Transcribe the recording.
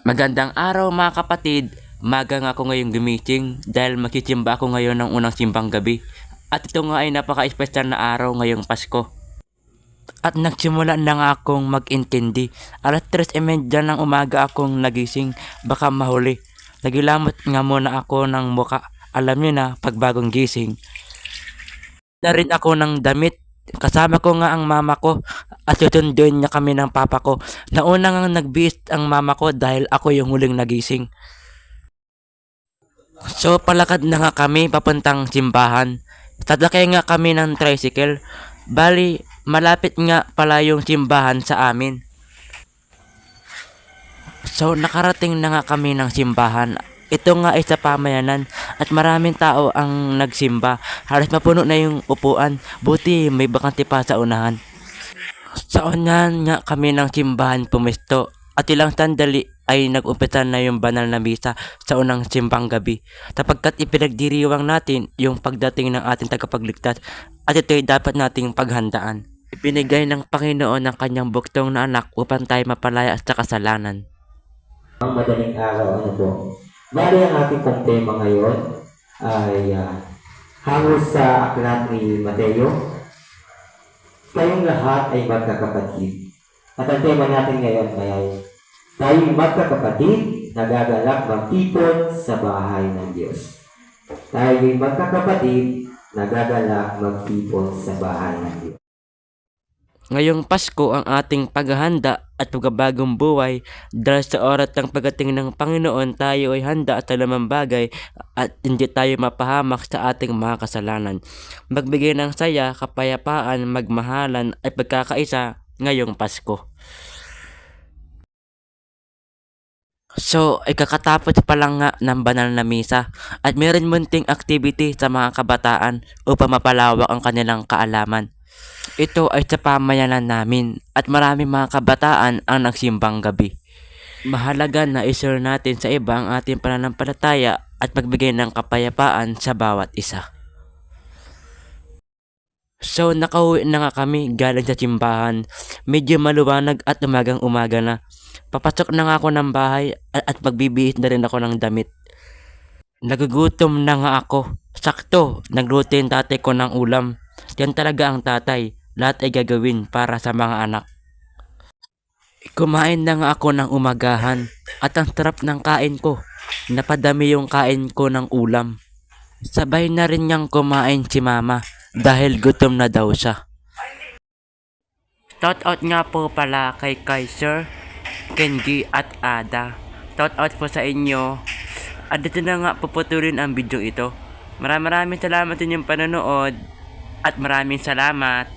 Magandang araw mga kapatid. Maga nga ako ngayong gumising dahil magsisimba ako ngayon ng unang simbang gabi. At ito nga ay napaka-espesyal na araw ngayong Pasko. At nagsimula na nga akong mag-intindi. Alas 3:30 ng umaga akong nagising, baka mahuli. Nagilamot nga muna ako ng muka. Alam niyo na, pagbagong gising. Na rin ako ng damit. Kasama ko nga ang mama ko at susunduin niya kami ng papa ko. Nauna nga nagbihis ang mama ko dahil ako yung huling nagising. So palakad na nga kami papuntang simbahan. Sasakay nga kami ng tricycle. Bali, malapit nga pala yung simbahan sa amin. So nakarating na nga kami ng simbahan. Ito nga ay sa pamayanan at maraming tao ang nagsimba. Halos mapuno na yung upuan. Buti may bakante pa sa unahan. Sa unahan nga kami ng simbahan pumesto. At ilang sandali ay nag-umpisa na yung banal na misa sa unang simbang gabi. Sapagkat ipinagdiriwang natin yung pagdating ng ating tagapagligtas at ito'y dapat nating paghandaan. Ipinigay ng Panginoon ng kanyang buktong na anak upang tayo mapalaya sa kasalanan. Ang madaling araw, po? Bali, ang ating pong tema ngayon ay hango sa aklat ni Mateo. Kayong lahat ay magkakapatid. At ang tema natin ngayon ay tayo'y magkakapatid, nagagalak magtipon sa bahay ng Diyos. Tayo'y magkakapatid, nagagalak magtipon sa bahay ng Diyos. Ngayong Pasko ang ating paghahanda at pagbabagong buhay dahil sa oras ng pagdating ng Panginoon tayo ay handa sa lamang bagay at hindi tayo mapahamak sa ating mga kasalanan. Magbigay ng saya, kapayapaan, magmahalan at pagkakaisa ngayong Pasko. So, ikakatapos pa lang nga ng banal na misa at meron munting activity sa mga kabataan upang mapalawak ang kanilang kaalaman. Ito ay sa pamayanan namin at maraming mga kabataan ang nagsimbang gabi. Mahalaga na i-share natin sa iba ang ating pananampalataya at magbigay ng kapayapaan sa bawat isa. So nakauwi na nga kami galing sa simbahan. Medyo maluwanag at umagang umaga na. Papasok na nga ako ng bahay at magbibihis na rin ako ng damit. Nagugutom na nga ako. Sakto, nagluto yung tatay ko ng ulam. Yan talaga ang tatay. Lahat ay gagawin para sa mga anak. Kumain na nga ako ng umagahan at ang sarap ng kain ko. Napadami yung kain ko ng ulam. Sabay na rin niyang kumain si mama dahil gutom na daw siya. Shout out nga po pala kay Kaiser, Kenji at Ada. Shout out po sa inyo. At dito na nga puputulin ang video ito. Maraming salamat sa inyong panonood at maraming salamat.